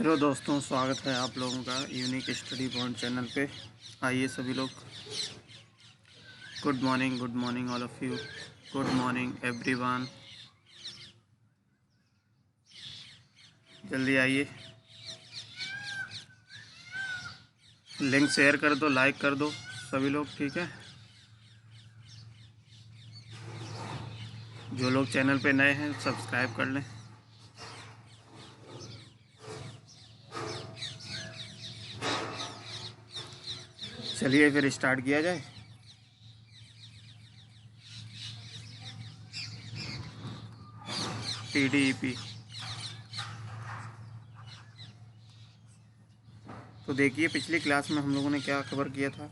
Hello दोस्तों, स्वागत है आप लोगों का यूनिक स्टडी पॉइंट चैनल पे। आइए सभी लोग। Good morning all of you. Good morning everyone. जल्दी आइए, लिंक शेयर कर दो, लाइक कर दो सभी लोग, ठीक है। जो लोग चैनल पे नए हैं सब्सक्राइब कर लें। चलिए फिर स्टार्ट किया जाए। TDEP। तो देखिए, पिछली क्लास में हम लोगों ने क्या कवर किया था।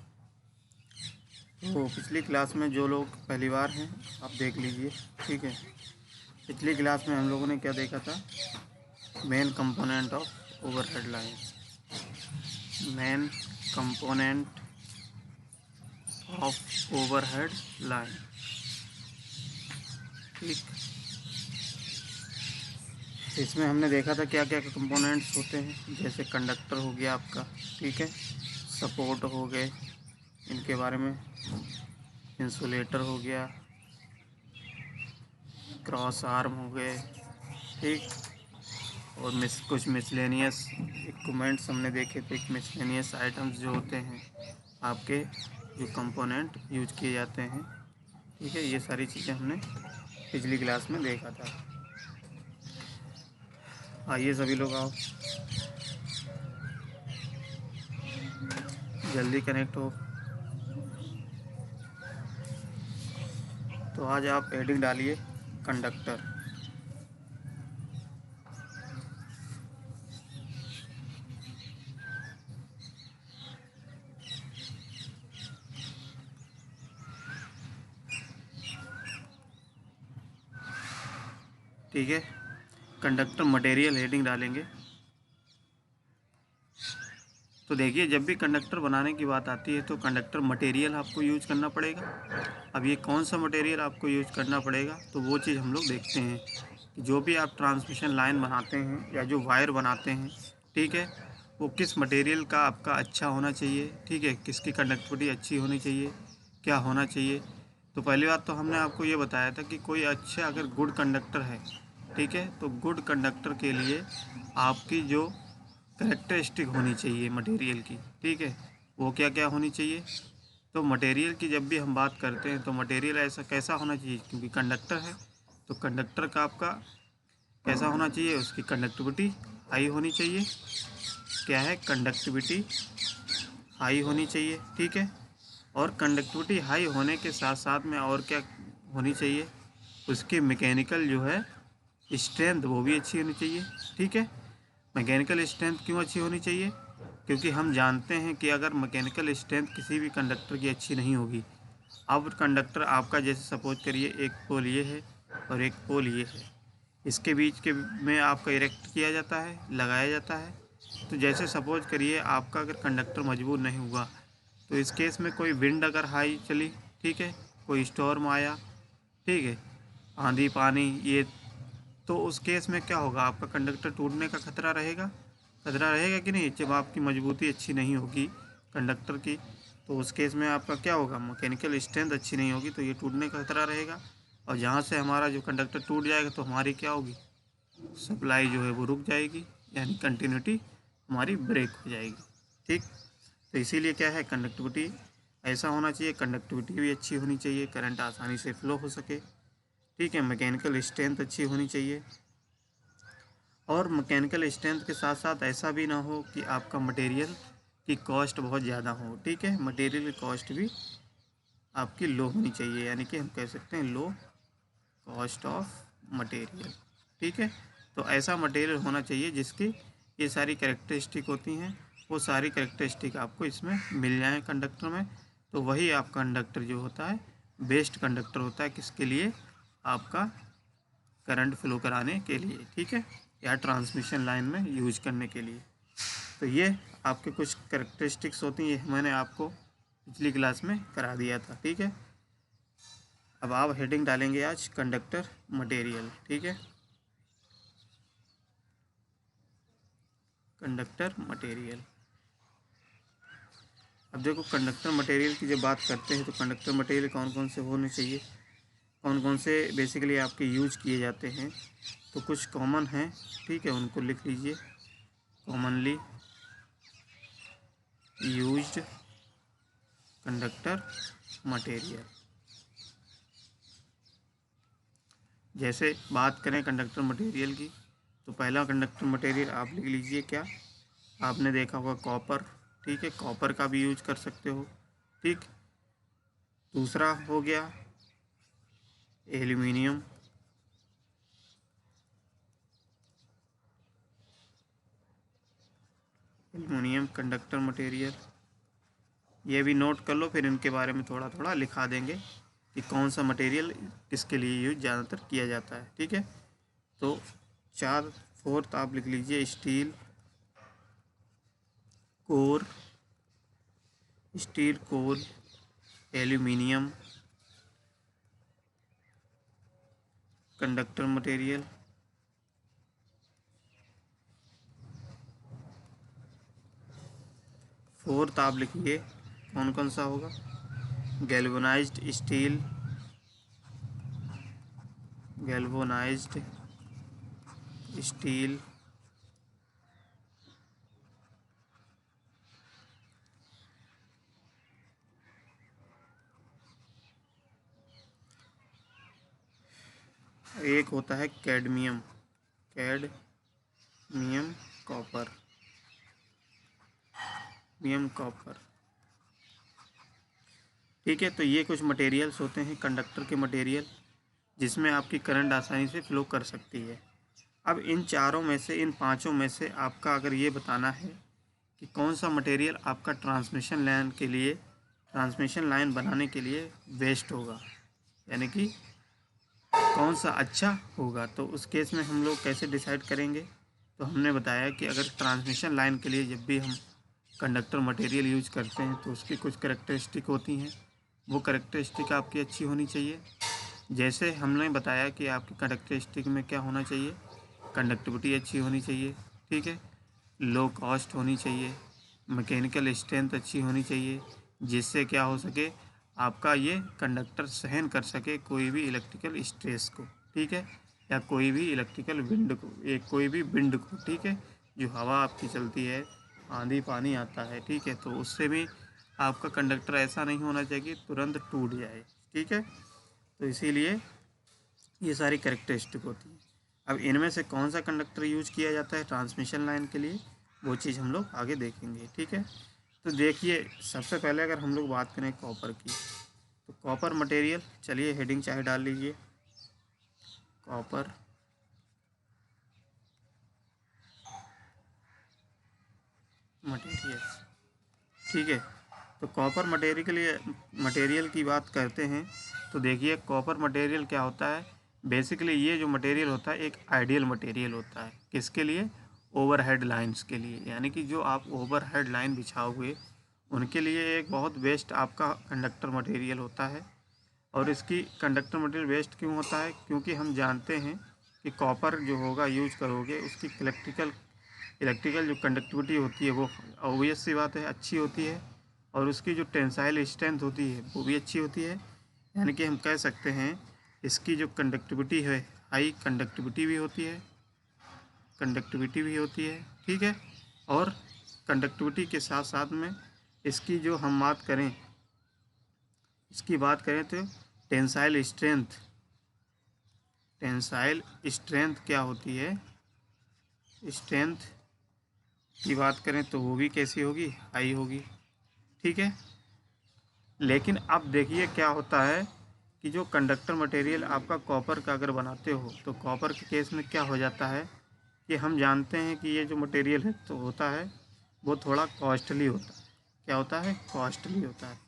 तो पिछली क्लास में जो लोग पहली बार हैं आप देख लीजिए, ठीक है। पिछली क्लास में हम लोगों ने क्या देखा था, main component of overhead line. Main component of overhead line, ठीक। इसमें हमने देखा था क्या क्या कंपोनेंट्स होते हैं, जैसे कंडक्टर हो गया आपका, ठीक है। सपोर्ट हो गए, इनके बारे में। इंसुलेटर हो गया, क्रॉस आर्म हो गए, ठीक। और कुछ मिसलेनियस इक्विपमेंट्स हमने देखे थे। मिसलेनियस आइटम्स जो होते हैं आपके, जो कंपोनेंट यूज किए जाते हैं, ठीक है। ये सारी चीज़ें हमने पिछली क्लास में देखा था। आइए सभी लोग आओ, जल्दी कनेक्ट हो। तो आज आप हेडिंग डालिए कंडक्टर। ठीक है, कंडक्टर मटेरियल हेडिंग डालेंगे। तो देखिए, जब भी कंडक्टर बनाने की बात आती है तो कंडक्टर मटेरियल आपको यूज करना पड़ेगा। अब ये कौन सा मटेरियल आपको यूज करना पड़ेगा, तो वो चीज़ हम लोग देखते हैं कि जो भी आप ट्रांसमिशन लाइन बनाते हैं या जो वायर बनाते हैं, ठीक है, वो किस मटेरियल का आपका अच्छा होना चाहिए, ठीक है। किसकी कंडक्टिविटी अच्छी होनी चाहिए, क्या होना चाहिए। तो पहली बात तो हमने आपको ये बताया था कि कोई अच्छा अगर गुड कंडक्टर है, ठीक है, तो गुड कंडक्टर के लिए आपकी जो करेक्टरिस्टिक होनी चाहिए मटेरियल की, ठीक है, वो क्या क्या होनी चाहिए। तो मटेरियल की जब भी हम बात करते हैं तो मटेरियल ऐसा कैसा होना चाहिए, क्योंकि कंडक्टर है तो कंडक्टर का आपका कैसा होना चाहिए, उसकी कंडक्टिविटी हाई होनी चाहिए। क्या है, कंडक्टिविटी हाई होनी चाहिए, ठीक है। और कंडक्टिविटी हाई होने के साथ साथ में और क्या होनी चाहिए, उसकी मैकेनिकल जो है स्ट्रेंथ वो भी अच्छी होनी चाहिए, ठीक है। मैकेनिकल स्ट्रेंथ क्यों अच्छी होनी चाहिए, क्योंकि हम जानते हैं कि अगर मैकेनिकल स्ट्रेंथ किसी भी कंडक्टर की अच्छी नहीं होगी। अब कंडक्टर आपका, जैसे सपोज करिए एक पोल ये है और एक पोल ये है, इसके बीच के में आपका इरेक्ट किया जाता है, लगाया जाता है। तो जैसे सपोज करिए आपका अगर कंडक्टर मजबूत नहीं हुआ, तो इस केस में कोई विंड अगर हाई चली, ठीक है, कोई स्टॉर्म आया, ठीक है, आंधी पानी ये, तो उस केस में क्या होगा, आपका कंडक्टर टूटने का खतरा रहेगा कि नहीं। जब आपकी मजबूती अच्छी नहीं होगी कंडक्टर की, तो उस केस में आपका क्या होगा, मैकेनिकल स्ट्रेंथ अच्छी नहीं होगी, तो ये टूटने का खतरा रहेगा। और जहाँ से हमारा जो कंडक्टर टूट जाएगा तो हमारी क्या होगी, सप्लाई जो है वो रुक जाएगी, यानी कंटिन्यूटी हमारी ब्रेक हो जाएगी, ठीक। तो इसीलिए क्या है, कंडक्टिविटी ऐसा होना चाहिए, कंडक्टिविटी भी अच्छी होनी चाहिए, करंट आसानी से फ्लो हो सके, ठीक है। मैकेनिकल स्ट्रेंथ अच्छी होनी चाहिए। और मैकेनिकल स्ट्रेंथ के साथ साथ ऐसा भी ना हो कि आपका मटेरियल की कॉस्ट बहुत ज़्यादा हो, ठीक है। मटेरियल की कॉस्ट भी आपकी लो होनी चाहिए, यानी कि हम कह सकते हैं लो कॉस्ट ऑफ मटेरियल, ठीक है। तो ऐसा मटेरियल होना चाहिए जिसकी ये सारी कैरेक्टरिस्टिक होती हैं, वो सारी कैरेक्टरिस्टिक आपको इसमें मिल जाए कंडक्टर में। तो वही आप कंडक्टर जो होता है बेस्ट कंडक्टर होता है, किसके लिए, आपका करंट फ्लो कराने के लिए, ठीक है, या ट्रांसमिशन लाइन में यूज करने के लिए। तो ये आपके कुछ कैरेक्टरिस्टिक्स होती हैं, मैंने आपको पिछली क्लास में करा दिया था, ठीक है। अब आप हेडिंग डालेंगे आज कंडक्टर मटेरियल, ठीक है। Conductor material. अब देखो कंडक्टर मटेरियल की जब बात करते हैं तो कंडक्टर मटेरियल कौन कौन से होने चाहिए, कौन कौन से बेसिकली आपके यूज किए जाते हैं, तो कुछ कॉमन हैं, ठीक है, उनको लिख लीजिए। Commonly used conductor material. जैसे बात करें कंडक्टर मटेरियल की तो पहला कंडक्टर मटेरियल आप लिख लीजिए क्या, आपने देखा होगा कॉपर, ठीक है, कॉपर का भी यूज कर सकते हो, ठीक। दूसरा हो गया एल्युमिनियम, एल्युमिनियम कंडक्टर मटेरियल, ये भी नोट कर लो, फिर इनके बारे में थोड़ा थोड़ा लिखा देंगे कि कौन सा मटेरियल किसके लिए यूज ज़्यादातर किया जाता है, ठीक है। तो फोर्थ आप लिख लीजिए steel core, steel core, aluminium conductor material. Fourth आप लिखिए कौन कौन सा होगा, गैल्वेनाइज्ड स्टील, गैल्वेनाइज्ड स्टील, एक होता है कैडमियम, कैडमियम कॉपर, मियम कॉपर, ठीक है। तो ये कुछ मटेरियल्स होते हैं कंडक्टर के मटेरियल जिसमें आपकी करंट आसानी से फ्लो कर सकती है। अब इन चारों में से, इन पांचों में से आपका अगर ये बताना है कि कौन सा मटेरियल आपका ट्रांसमिशन लाइन के लिए, ट्रांसमिशन लाइन बनाने के लिए बेस्ट होगा, यानी कि कौन सा अच्छा होगा, तो उस केस में हम लोग कैसे डिसाइड करेंगे। तो हमने बताया कि अगर ट्रांसमिशन लाइन के लिए जब भी हम कंडक्टर मटेरियल यूज करते हैं तो उसकी कुछ करैक्टरिस्टिक होती हैं, वो करैक्टरिस्टिक आपकी अच्छी होनी चाहिए। जैसे हमने बताया कि आपकी करैक्टरिस्टिक में क्या होना चाहिए, कंडक्टिविटी अच्छी होनी चाहिए, ठीक है, लो कॉस्ट होनी चाहिए, मैकेनिकल स्ट्रेंथ अच्छी होनी चाहिए, जिससे क्या हो सके आपका ये कंडक्टर सहन कर सके कोई भी इलेक्ट्रिकल स्ट्रेस को, ठीक है, या कोई भी इलेक्ट्रिकल विंड को, एक कोई भी विंड को, ठीक है, जो हवा आपकी चलती है, आंधी पानी आता है, ठीक है, तो उससे भी आपका कंडक्टर ऐसा नहीं होना चाहिए कि तुरंत टूट जाए, ठीक है। तो इसीलिए ये सारी कैरेक्टरिस्टिक होती है। अब इनमें से कौन सा कंडक्टर यूज किया जाता है ट्रांसमिशन लाइन के लिए, वो चीज़ हम लोग आगे देखेंगे, ठीक है। तो देखिए सबसे पहले अगर हम लोग बात करें कॉपर की, तो कॉपर मटेरियल, चलिए हेडिंग चाहे डाल लीजिए, कॉपर मटेरियल, ठीक है। तो कॉपर मटेरियल की बात करते हैं तो देखिए कॉपर मटेरियल क्या होता है, बेसिकली ये जो मटेरियल होता है एक आइडियल मटेरियल होता है, किसके लिए, ओवरहेड लाइंस के लिए, यानी कि जो आप ओवरहेड लाइन बिछाओगे उनके लिए एक बहुत बेस्ट आपका कंडक्टर मटेरियल होता है। और इसकी कंडक्टर मटेरियल वेस्ट क्यों होता है, क्योंकि हम जानते हैं कि कॉपर जो होगा यूज करोगे उसकी इलेक्ट्रिकल जो कंडक्टिविटी होती है वो ऑब्वियस सी बात है अच्छी होती है, और उसकी जो टेंसाइल स्ट्रेंथ होती है वो भी अच्छी होती है, यानी कि हम कह सकते हैं इसकी जो कंडक्टिविटी है हाई कंडक्टिविटी भी होती है, ठीक है। और कंडक्टिविटी के साथ साथ में इसकी जो हम बात करें तो टेंसाइल स्ट्रेंथ क्या होती है, स्ट्रेंथ की बात करें तो वो भी कैसी होगी, हाई होगी, ठीक है। लेकिन अब देखिए क्या होता है कि जो कंडक्टर मटेरियल आपका कॉपर का अगर बनाते हो तो कॉपर के केस में क्या हो जाता है कि हम जानते हैं कि ये जो मटेरियल है तो होता है वो थोड़ा कॉस्टली होता है, क्या होता है, कॉस्टली होता है।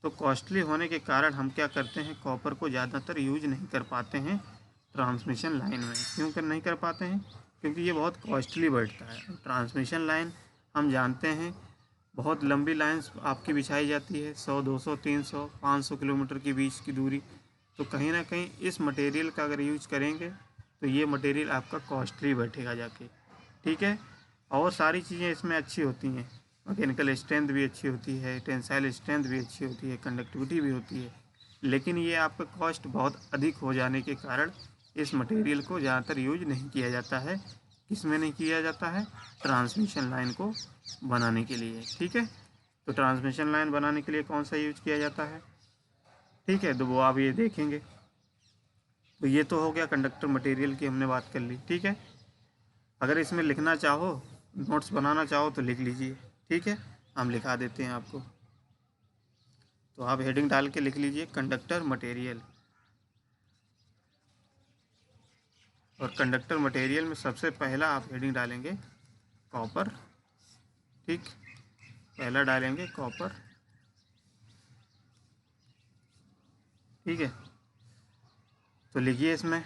तो कॉस्टली होने के कारण हम क्या करते हैं, कॉपर को ज़्यादातर यूज नहीं कर पाते हैं ट्रांसमिशन लाइन में। क्यों कर नहीं कर पाते हैं, क्योंकि ये बहुत कॉस्टली बैठता है। ट्रांसमिशन लाइन हम जानते हैं बहुत लंबी लाइंस आपकी बिछाई जाती है, 100 200 300 500 किलोमीटर के बीच की दूरी, तो कहीं ना कहीं इस मटेरियल का अगर यूज करेंगे तो ये मटेरियल आपका कॉस्टली बैठेगा जाके, ठीक है। और सारी चीज़ें इसमें अच्छी होती हैं। मैकेनिकल स्ट्रेंथ भी अच्छी होती है, टेंसाइल स्ट्रेंथ भी अच्छी होती है, कंडक्टिविटी भी होती है। लेकिन ये आपका कॉस्ट बहुत अधिक हो जाने के कारण इस मटेरियल को ज़्यादातर यूज नहीं किया जाता है। किस में नहीं किया जाता है? ट्रांसमिशन लाइन को बनाने के लिए। ठीक है, तो ट्रांसमिशन लाइन बनाने के लिए कौन सा यूज किया जाता है? ठीक है, तो वो आप ये देखेंगे। तो ये तो हो गया कंडक्टर मटेरियल की हमने बात कर ली। ठीक है, अगर इसमें लिखना चाहो, नोट्स बनाना चाहो तो लिख लीजिए। ठीक है, हम लिखा देते हैं आपको। तो आप हेडिंग डाल के लिख लीजिए कंडक्टर मटेरियल। और कंडक्टर मटेरियल में सबसे पहला आप हेडिंग डालेंगे कॉपर। ठीक, पहला डालेंगे कॉपर। ठीक है, तो लिखिए इसमें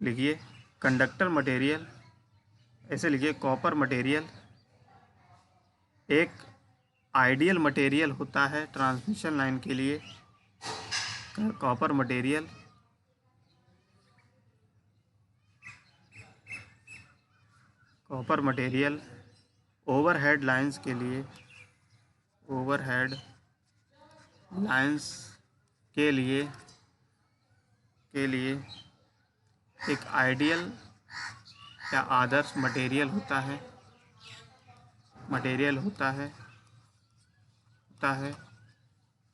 लिखिए कंडक्टर मटेरियल, ऐसे लिखिए कॉपर मटेरियल एक आइडियल मटेरियल होता है ट्रांसमिशन लाइन के लिए। कॉपर मटेरियल ओवरहेड लाइंस के लिए, ओवरहेड लाइंस के लिए एक आइडियल या आदर्श मटेरियल होता है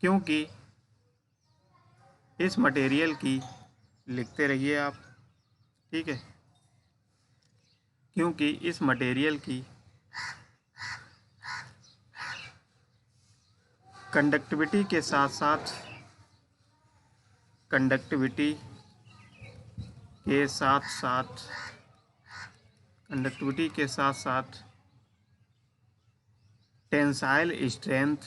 क्योंकि इस मटेरियल की, लिखते रहिए आप। ठीक है, क्योंकि इस मटेरियल की कंडक्टिविटी के साथ साथ टेंसाइल स्ट्रेंथ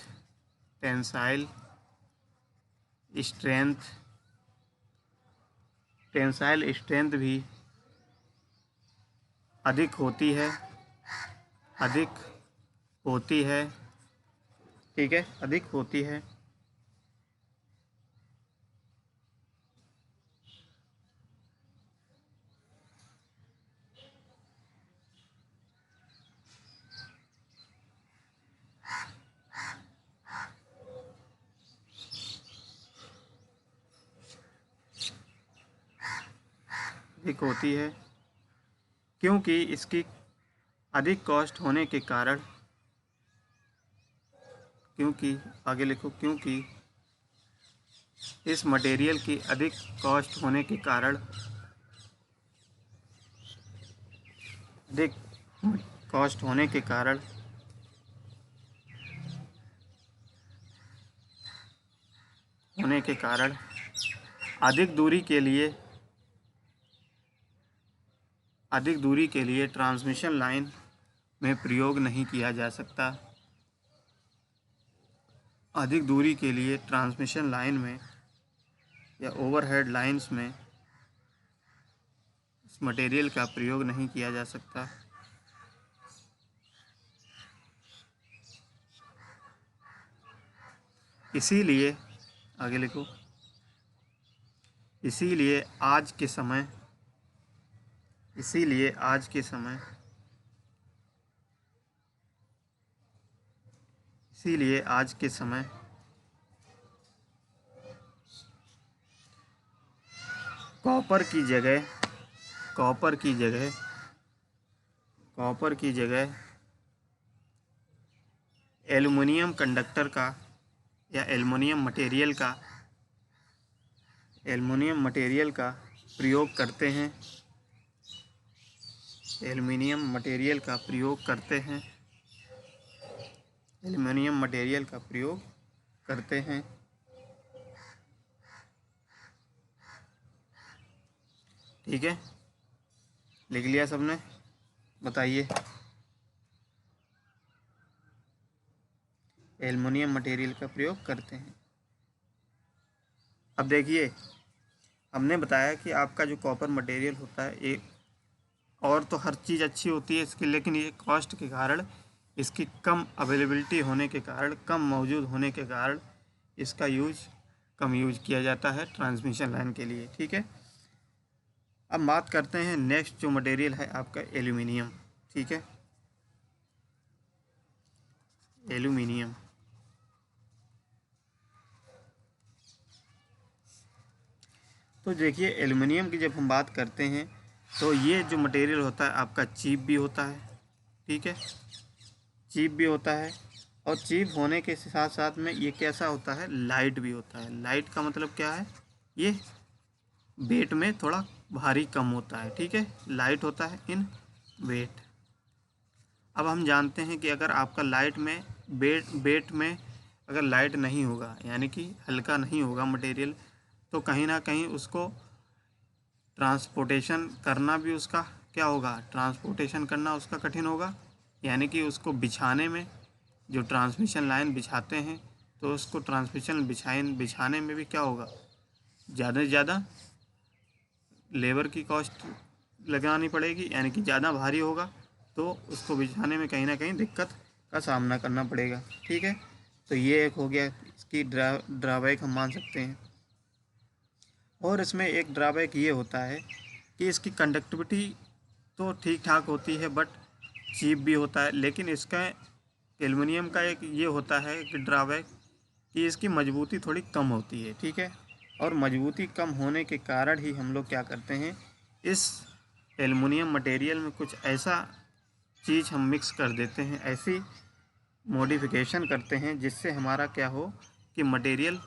भी अधिक होती है। ठीक है, अधिक होती है। अधिक होती है क्योंकि इसकी अधिक कॉस्ट होने के कारण, क्योंकि इस मटेरियल की अधिक कॉस्ट होने के कारण, अधिक दूरी के लिए ट्रांसमिशन लाइन में प्रयोग नहीं किया जा सकता। अधिक दूरी के लिए ट्रांसमिशन लाइन में या ओवरहेड लाइंस में इस मटेरियल का प्रयोग नहीं किया जा सकता। इसीलिए आगे लिखो, इसीलिए आज के समय कॉपर की जगह एल्युमिनियम कंडक्टर का या एल्युमिनियम मटेरियल का प्रयोग करते हैं। एल्युमिनियम मटेरियल का प्रयोग करते हैं। ठीक है, लिख लिया सबने? बताइए, एल्युमिनियम मटेरियल का प्रयोग करते हैं। अब देखिए, हमने बताया कि आपका जो कॉपर मटेरियल होता है, ये और तो हर चीज़ अच्छी होती है इसकी, लेकिन ये कॉस्ट के कारण, इसकी कम अवेलेबिलिटी होने के कारण, कम मौजूद होने के कारण इसका यूज कम यूज किया जाता है ट्रांसमिशन लाइन के लिए। ठीक है, अब बात करते हैं नेक्स्ट जो मटेरियल है आपका एल्यूमिनियम। ठीक है, एल्यूमिनियम। तो देखिए एल्युमिनियम की जब हम बात करते हैं तो ये जो मटेरियल होता है आपका चीप भी होता है। ठीक है, चीप भी होता है, और चीप होने के साथ साथ में ये कैसा होता है, लाइट भी होता है। लाइट का मतलब क्या है, ये वेट में थोड़ा भारी कम होता है। ठीक है, लाइट होता है इन वेट। अब हम जानते हैं कि अगर आपका लाइट में वेट में अगर लाइट नहीं होगा, यानी कि हल्का नहीं होगा मटेरियल, तो कहीं ना कहीं उसको ट्रांसपोर्टेशन करना भी उसका क्या होगा, ट्रांसपोर्टेशन करना उसका कठिन होगा। यानी कि उसको बिछाने में, जो ट्रांसमिशन लाइन बिछाते हैं, तो उसको ट्रांसमिशन बिछाने में भी क्या होगा, ज़्यादा से ज़्यादा लेबर की कॉस्ट लगानी पड़ेगी, यानी कि ज़्यादा भारी होगा, तो उसको बिछाने में कहीं ना कहीं दिक्कत का सामना करना पड़ेगा। ठीक है, तो ये एक हो गया इसकी ड्राबैक हम मान सकते हैं। और इसमें एक ड्राबैक ये होता है कि इसकी कंडक्टिविटी तो ठीक ठाक होती है, बट चीप भी होता है। लेकिन इसका एल्युमिनियम का एक ये होता है कि ड्राबैक कि इसकी मजबूती थोड़ी कम होती है। ठीक है, और मजबूती कम होने के कारण ही हम लोग क्या करते हैं, इस एल्युमिनियम मटेरियल में कुछ ऐसा चीज़ हम मिक्स कर देते हैं, ऐसी मॉडिफिकेशन करते हैं जिससे हमारा क्या हो कि मटेरियल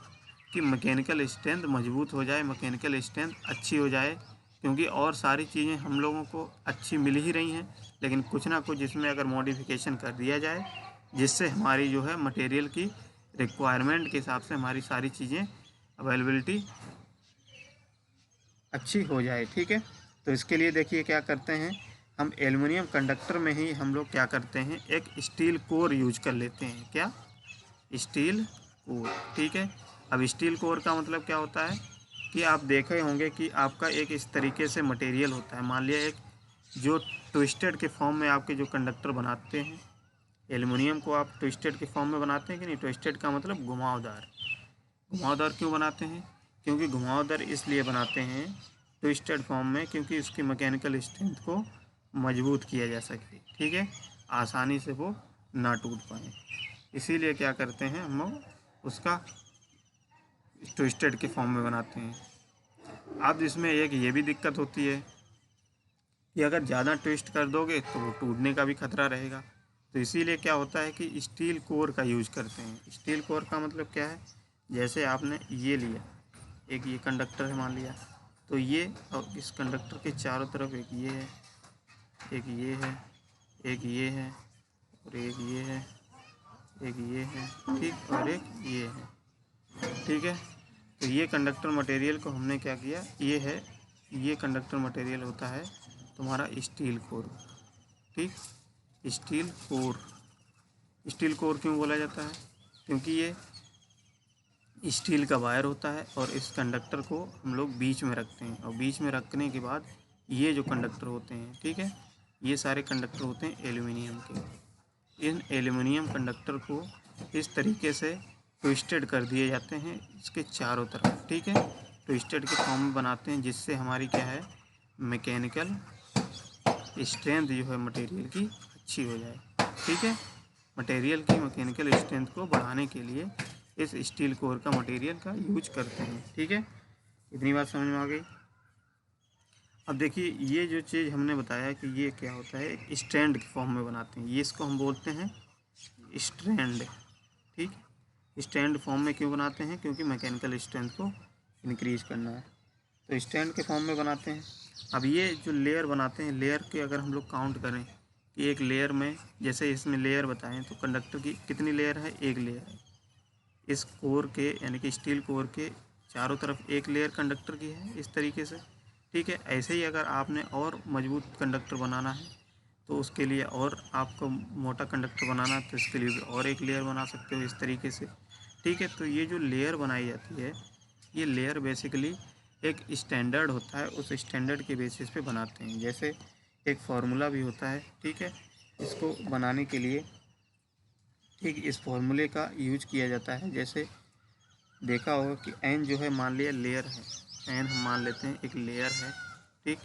की मैकेनिकल स्ट्रेंथ मजबूत हो जाए, मैकेनिकल स्ट्रेंथ अच्छी हो जाए। क्योंकि और सारी चीज़ें हम लोगों को अच्छी मिल ही रही हैं, लेकिन कुछ ना कुछ इसमें अगर मॉडिफिकेशन कर दिया जाए जिससे हमारी जो है मटेरियल की रिक्वायरमेंट के हिसाब से हमारी सारी चीज़ें अवेलेबिलिटी अच्छी हो जाए। ठीक है, तो इसके लिए देखिए क्या करते हैं, हम एल्युमिनियम कंडक्टर में ही हम लोग क्या करते हैं, एक स्टील कोर यूज कर लेते हैं। क्या, स्टील कोर। ठीक है, अब स्टील कोर का मतलब क्या होता है कि आप देखे होंगे कि आपका एक इस तरीके से मटेरियल होता है। मान लिया एक जो ट्विस्टेड के फॉर्म में आपके जो कंडक्टर बनाते हैं, एल्युमिनियम को आप ट्विस्टेड के फॉर्म में बनाते हैं कि नहीं, ट्विस्टेड का मतलब घुमावदार। घुमावदार क्यों बनाते हैं, क्योंकि घुमावदार इसलिए बनाते हैं ट्विस्टेड फॉर्म में क्योंकि उसकी मैकेनिकल स्ट्रेंथ को मजबूत किया जा सके। ठीक है, आसानी से वो ना टूट पाए, इसीलिए क्या करते हैं हम लोग उसका ट्विस्टेड के फॉर्म में बनाते हैं। अब इसमें एक ये भी दिक्कत होती है कि अगर ज़्यादा ट्विस्ट कर दोगे तो वो टूटने का भी खतरा रहेगा। तो इसीलिए क्या होता है कि स्टील कोर का यूज करते हैं। स्टील कोर का मतलब क्या है, जैसे आपने ये लिया, एक ये कंडक्टर है मान लिया, तो ये और इस कंडक्टर के चारों तरफ एक ये है, एक ये है, एक ये है, और एक ये है, एक ये है, ठीक, और एक ये है। ठीक है, तो ये कंडक्टर मटेरियल को हमने क्या किया, ये है, ये कंडक्टर मटेरियल होता है तुम्हारा स्टील कोर। ठीक, स्टील कोर। स्टील कोर क्यों बोला जाता है, क्योंकि ये स्टील का वायर होता है और इस कंडक्टर को हम लोग बीच में रखते हैं, और बीच में रखने के बाद ये जो कंडक्टर होते हैं, ठीक है, ये सारे कंडक्टर होते हैं एल्युमिनियम के। इन एल्युमिनियम कंडक्टर को इस तरीके से ट्विस्टेड कर दिए जाते हैं इसके चारों तरफ। ठीक है, ट्विस्टेड के फॉर्म में बनाते हैं जिससे हमारी क्या है, मैकेनिकल स्ट्रेंथ जो है मटेरियल की अच्छी हो जाए। ठीक है, मटेरियल की मैकेनिकल स्ट्रेंथ को बढ़ाने के लिए इस स्टील कोर का मटेरियल का यूज करते हैं। ठीक है, इतनी बात समझ में आ गई। अब देखिए ये जो चीज़ हमने बताया कि ये क्या होता है, एक स्ट्रैंड के फॉर्म में बनाते हैं, ये इसको हम बोलते हैं स्ट्रैंड। ठीक, स्टैंड फॉर्म में क्यों बनाते हैं, क्योंकि मैकेनिकल स्ट्रेंथ को इंक्रीज करना है, तो स्टैंड के फॉर्म में बनाते हैं। अब ये जो लेयर बनाते हैं, लेयर के अगर हम लोग काउंट करें कि एक लेयर में, जैसे इसमें लेयर बताएं तो कंडक्टर की कितनी लेयर है, एक लेयर है। इस कोर के यानी कि स्टील कोर के चारों तरफ एक लेयर कंडक्टर की है इस तरीके से। ठीक है, ऐसे ही अगर आपने और मजबूत कंडक्टर बनाना है तो उसके लिए, और आपको मोटा कंडक्टर बनाना है तो इसके लिए भी और एक लेयर बना सकते हो इस तरीके से। ठीक है, तो ये जो लेयर बनाई जाती है, ये लेयर बेसिकली एक स्टैंडर्ड होता है, उस स्टैंडर्ड के बेसिस पे बनाते हैं। जैसे एक फार्मूला भी होता है, ठीक है, इसको बनाने के लिए ठीक इस फार्मूले का यूज किया जाता है। जैसे देखा होगा कि एन जो है मान लिया लेयर है, एन हम मान लेते हैं एक लेयर है, ठीक।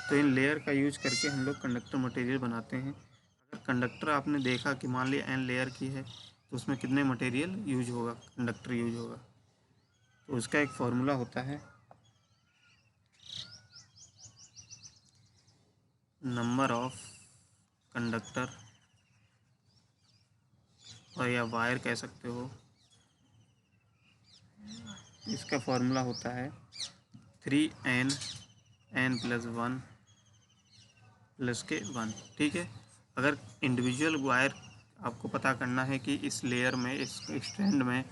तो इन लेयर का यूज करके हम लोग कंडक्टर मटेरियल बनाते हैं। अगर कंडक्टर आपने देखा कि मान लिया एन लेयर की है तो उसमें कितने मटेरियल यूज होगा, कंडक्टर यूज होगा। तो उसका एक फॉर्मूला होता है, नंबर ऑफ कंडक्टर, और या वायर कह सकते हो। इसका फॉर्मूला होता है 3n n+1 प्लस के 1, ठीक है। अगर इंडिविजुअल वायर आपको पता करना है कि इस लेयर में, इस स्ट्रैंड में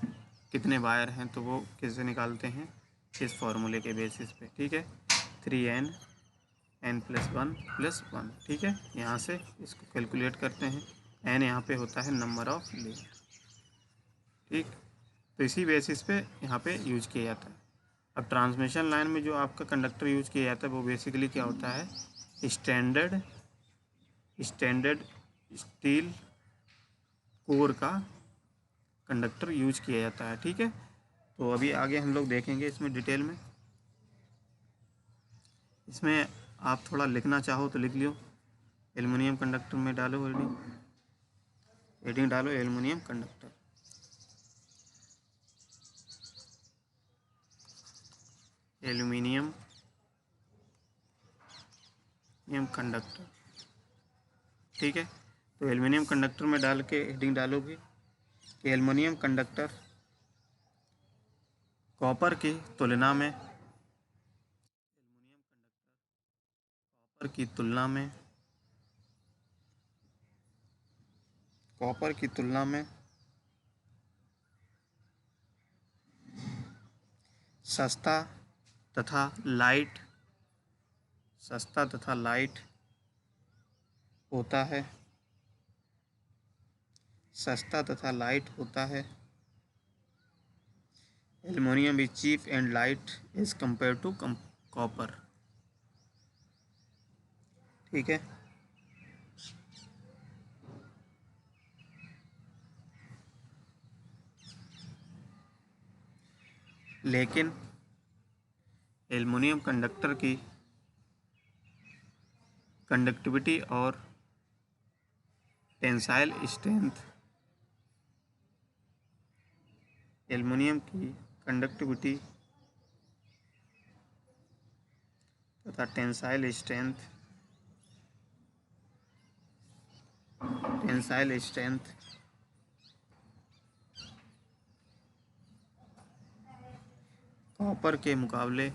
कितने वायर हैं, तो वो कैसे निकालते हैं, इस फॉर्मूले के बेसिस पे, ठीक है। 3n n+1 + 1, ठीक है। यहाँ से इसको कैलकुलेट करते हैं। n यहाँ पे होता है नंबर ऑफ लेयर, ठीक। तो इसी बेसिस पे यहाँ पे यूज किया जाता है। अब ट्रांसमिशन लाइन में जो आपका कंडक्टर यूज किया जाता है वो बेसिकली क्या होता है, स्टैंडर्ड स्टील कोर का कंडक्टर यूज किया जाता है, ठीक है। तो अभी आगे हम लोग देखेंगे इसमें डिटेल में। इसमें आप थोड़ा लिखना चाहो तो लिख लियो। एल्युमिनियम कंडक्टर में डालो हेडिंग डालो एल्युमिनियम कंडक्टर, एल्युमिनियम कंडक्टर, ठीक है। तो एल्युमिनियम कंडक्टर में डाल के हेडिंग डालोगे कि एल्युमिनियम कंडक्टर कॉपर की तुलना में, कॉपर की तुलना में, कॉपर की तुलना में सस्ता तथा लाइट, सस्ता तथा लाइट होता है, सस्ता तथा लाइट होता है। Aluminium is cheap and light as compare to copper, ठीक है। लेकिन एल्युमिनियम कंडक्टर की कंडक्टिविटी और टेंसाइल स्ट्रेंथ, एल्युमिनियम की कंडक्टिविटी तथा tensile strength, tensile strength copper के मुकाबले,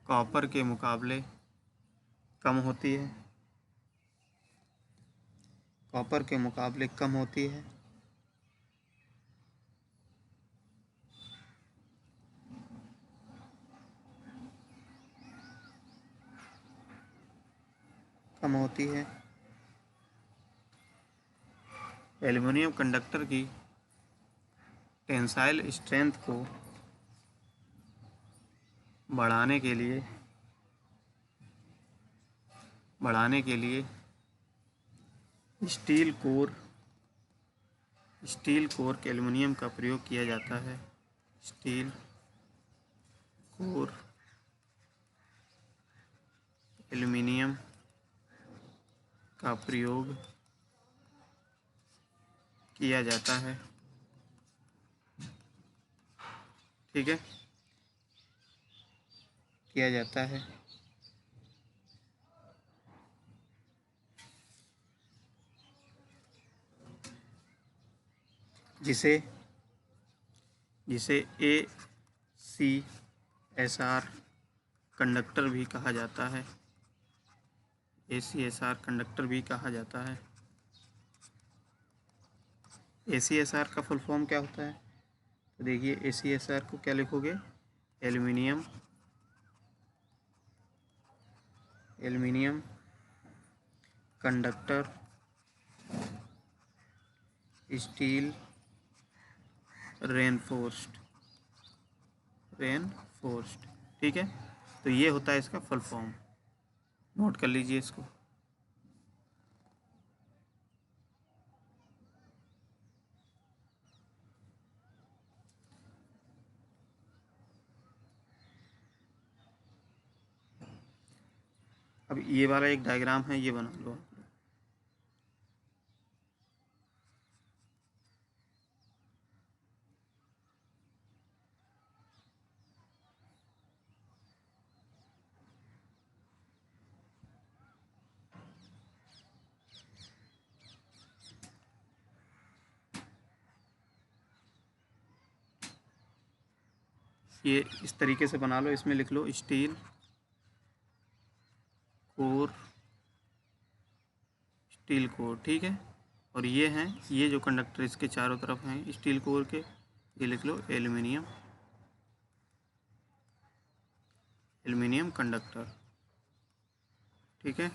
कॉपर के मुकाबले कम होती है, कॉपर के मुकाबले कम होती है। कम होती है। एल्युमिनियम कंडक्टर की टेंसाइल स्ट्रेंथ को बढ़ाने के लिए, बढ़ाने के लिए स्टील कोर, स्टील कोर के एल्युमिनियम का प्रयोग किया जाता है। स्टील कोर एल्युमिनियम का प्रयोग किया जाता है, ठीक है, किया जाता है। जिसे जिसे ACSR कंडक्टर भी कहा जाता है, ACSR कंडक्टर भी कहा जाता है। ACSR का फुल फॉर्म क्या होता है, तो देखिए ACSR को क्या लिखोगे, aluminium, aluminium conductor steel reinforced, reinforced, ठीक है। तो ये होता है इसका फुल फॉर्म, नोट कर लीजिए इसको। अब ये वाला एक डायग्राम है, ये बना लो आप। ये इस तरीके से बना लो, इसमें लिख लो स्टील कोर, स्टील कोर, ठीक है। और ये हैं, ये जो कंडक्टर इसके चारों तरफ हैं स्टील कोर के, ये लिख लो एल्युमिनियम, एल्युमिनियम कंडक्टर, ठीक है।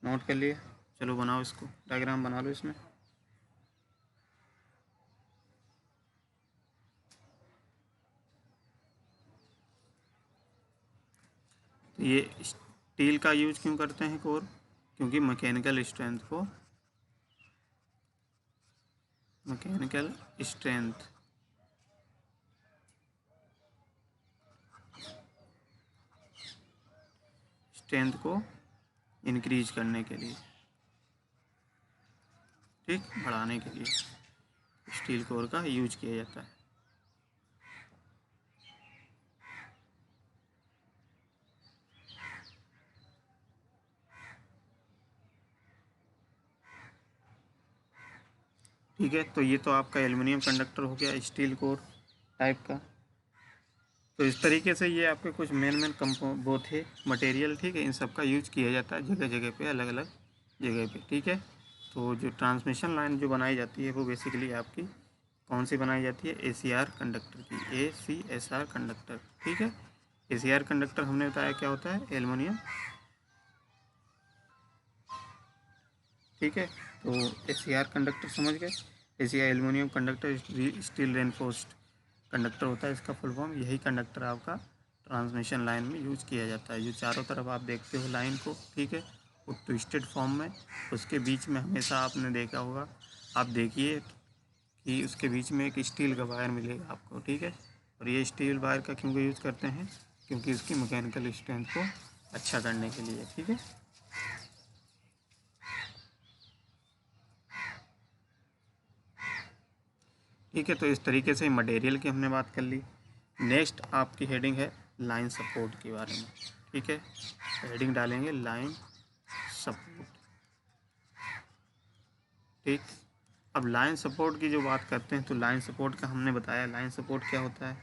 नोट कर लिए, चलो बनाओ इसको, डायग्राम बना लो इसमें। तो ये स्टील का यूज क्यों करते हैं कोर, क्योंकि मैकेनिकल स्ट्रेंथ को, मैकेनिकल स्ट्रेंथ स्ट्रेंथ को इंक्रीज करने के लिए, ठीक, बढ़ाने के लिए स्टील कोर का यूज किया जाता है। ठीक है, तो ये तो आपका एल्युमिनियम कंडक्टर हो गया स्टील कोर टाइप का। तो इस तरीके से ये आपके कुछ मेन कंपो वो थे मटेरियल, ठीक है। इन सब का यूज किया जाता है जगह जगह पे, अलग अलग जगह पे, ठीक है। तो जो ट्रांसमिशन लाइन जो बनाई जाती है वो बेसिकली आपकी कौन सी बनाई जाती है, ACR कंडक्टर की, ACSR कंडक्टर, ठीक है। ACR कंडक्टर हमने बताया क्या होता है, एल्युमिनियम, ठीक है। तो ACR कंडक्टर समझ गए, ACR aluminium conductor steel reinforced conductor होता है इसका फुल फॉर्म। यही कंडक्टर आपका ट्रांसमिशन लाइन में यूज किया जाता है। जो चारों तरफ आप देखते हो लाइन को, ठीक है, वो ट्विस्टेड फॉर्म में, उसके बीच में हमेशा आपने देखा होगा, आप देखिए कि उसके बीच में एक स्टील का वायर मिलेगा आपको, ठीक है। और ये स्टील वायर का क्यों यूज़ करते हैं, क्योंकि उसकी मैकेनिकल स्ट्रेंथ को अच्छा करने के लिए, ठीक है। ठीक है, तो इस तरीके से मटेरियल की हमने बात कर ली। नेक्स्ट आपकी हेडिंग है लाइन सपोर्ट के बारे में, ठीक है। हेडिंग डालेंगे लाइन सपोर्ट, ठीक। अब लाइन सपोर्ट की जो बात करते हैं, तो लाइन सपोर्ट का हमने बताया लाइन सपोर्ट क्या होता है।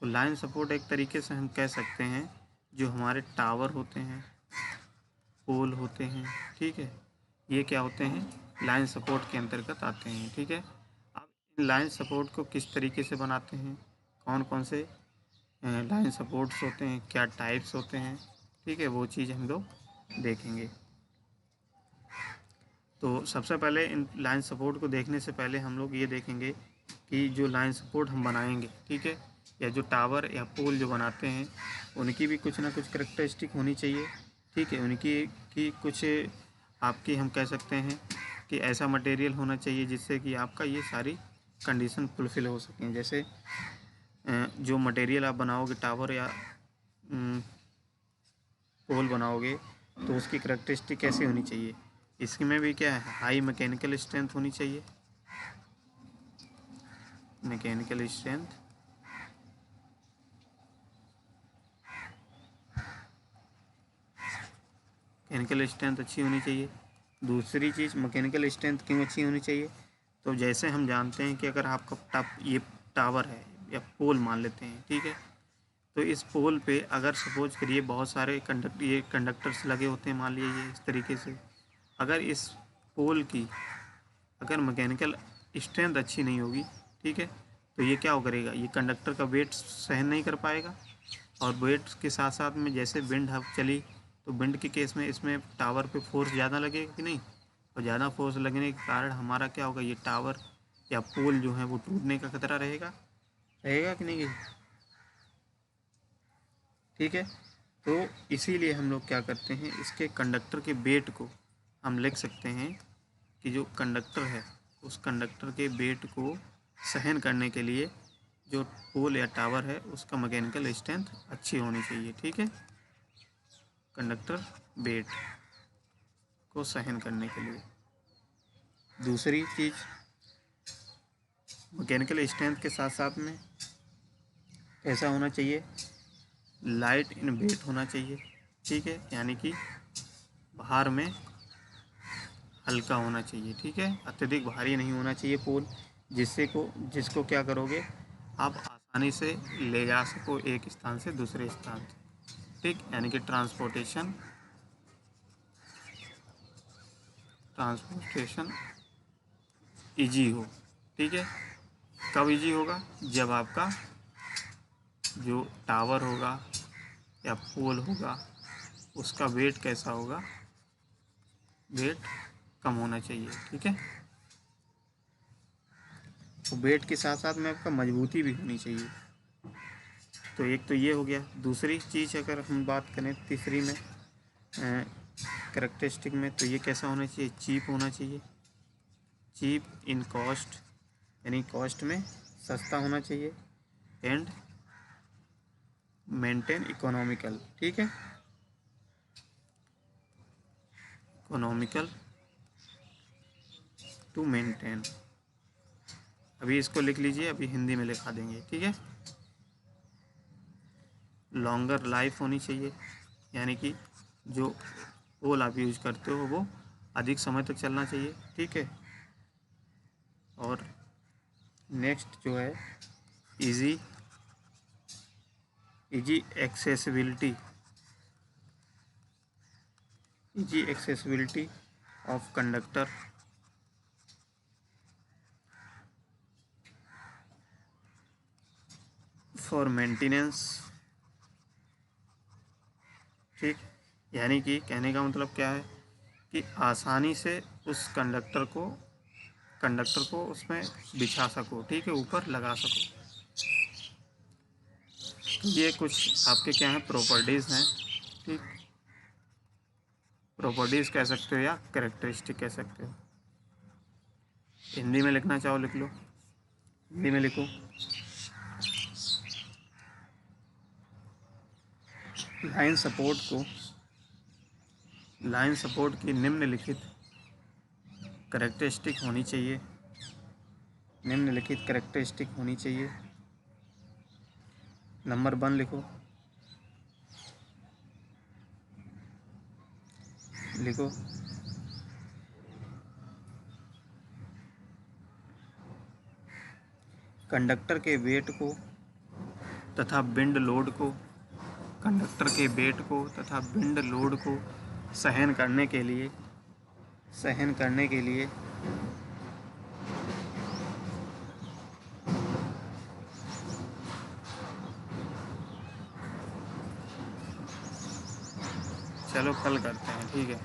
तो लाइन सपोर्ट एक तरीके से हम कह सकते हैं जो हमारे टावर होते हैं, पोल होते हैं, ठीक है, ये क्या होते हैं, लाइन सपोर्ट के अंतर्गत आते हैं, ठीक है। अब इन लाइन सपोर्ट को किस तरीके से बनाते हैं, कौन कौन से लाइन सपोर्ट्स होते हैं, क्या टाइप्स होते हैं, ठीक है, वो चीज़ हम लोग देखेंगे। तो सबसे पहले इन लाइन सपोर्ट को देखने से पहले हम लोग ये देखेंगे कि जो लाइन सपोर्ट हम बनाएंगे, ठीक है, या जो टावर या पोल जो बनाते हैं, उनकी भी कुछ ना कुछ करेक्टरिस्टिक होनी चाहिए, ठीक है। उनकी की कुछ आपकी हम कह सकते हैं कि ऐसा मटेरियल होना चाहिए जिससे कि आपका ये सारी कंडीशन फुलफ़िल हो सकें। जैसे जो मटेरियल आप बनाओगे टावर या पोल बनाओगे, तो उसकी करेक्टरिस्टिक कैसी होनी चाहिए, इसमें भी क्या है, हाई मैकेनिकल स्ट्रेंथ होनी चाहिए, मैकेनिकल स्ट्रेंथ, मैकेनिकल स्ट्रेंथ अच्छी होनी चाहिए। दूसरी चीज़ मैकेनिकल स्ट्रेंथ क्यों अच्छी होनी चाहिए, तो जैसे हम जानते हैं कि अगर आपका ये टावर है या पोल मान लेते हैं, ठीक है, तो इस पोल पे अगर सपोज करिए बहुत सारे ये कंडक्टर्स लगे होते हैं, मान लीजिए इस तरीके से, अगर इस पोल की अगर मैकेनिकल स्ट्रेंथ अच्छी नहीं होगी, ठीक है, तो ये क्या करेगा, ये कंडक्टर का वेट सहन नहीं कर पाएगा। और वेट के साथ साथ में जैसे विंड हब चली, तो विंड के केस में इसमें टावर पे फोर्स ज़्यादा लगेगा कि नहीं, और ज़्यादा फोर्स लगने के कारण हमारा क्या होगा, ये टावर या पोल जो है वो टूटने का खतरा रहेगा, रहेगा कि नहीं, ठीक है। तो इसीलिए हम लोग क्या करते हैं, इसके कंडक्टर के वेट को हम लिख सकते हैं कि जो कंडक्टर है उस कंडक्टर के वेट को सहन करने के लिए जो पोल या टावर है उसका मैकेनिकल स्ट्रेंथ अच्छी होनी चाहिए, ठीक है। कंडक्टर वेट को सहन करने के लिए। दूसरी चीज़, मैकेनिकल स्ट्रेंथ के साथ साथ में कैसा होना चाहिए, लाइट इन वेट होना चाहिए, ठीक है, यानी कि भार में हल्का होना चाहिए, ठीक है, अत्यधिक भारी नहीं होना चाहिए पोल, जिसको क्या करोगे आप आसानी से ले जा सको एक स्थान से दूसरे स्थान से, ठीक, यानी कि ट्रांसपोर्टेशन इजी हो, ठीक है। कब इजी होगा, जब आपका जो टावर होगा या पोल होगा उसका वेट कैसा होगा, वेट कम होना चाहिए, ठीक है। तो वेट के साथ साथ में आपका मजबूती भी होनी चाहिए। तो एक तो ये हो गया। दूसरी चीज़ अगर हम बात करें तीसरी में कैरेक्टरिस्टिक में, तो ये कैसा होना चाहिए, चीप होना चाहिए, चीप इन कॉस्ट, यानी कॉस्ट में सस्ता होना चाहिए, एंड मेंटेन इकोनॉमिकल, ठीक है, इकोनॉमिकल टू मेंटेन। अभी इसको लिख लीजिए, अभी हिंदी में लिखा देंगे, ठीक है। लॉन्गर लाइफ होनी चाहिए, यानी कि जो पोल आप यूज करते हो वो अधिक समय तक चलना चाहिए, ठीक है। और नेक्स्ट जो है easy accessibility, easy accessibility of conductor for maintenance, ठीक, यानी कि कहने का मतलब क्या है कि आसानी से उस कंडक्टर को उसमें बिछा सको, ठीक है, ऊपर लगा सको। ये कुछ आपके क्या हैं, प्रॉपर्टीज़ हैं, ठीक, प्रॉपर्टीज़ कह सकते हो या कैरेक्टरिस्टिक कह सकते हो। हिंदी में लिखना चाहो लिख लो, हिंदी में लिखो। लाइन सपोर्ट की निम्नलिखित कैरेक्टरिस्टिक होनी चाहिए, निम्नलिखित कैरेक्टरिस्टिक होनी चाहिए। नंबर 1 लिखो, लिखो कंडक्टर के वेट को तथा विंड लोड को, कंडक्टर के वेट को तथा विंड लोड को सहन करने के लिए चलो कल करते हैं, ठीक है।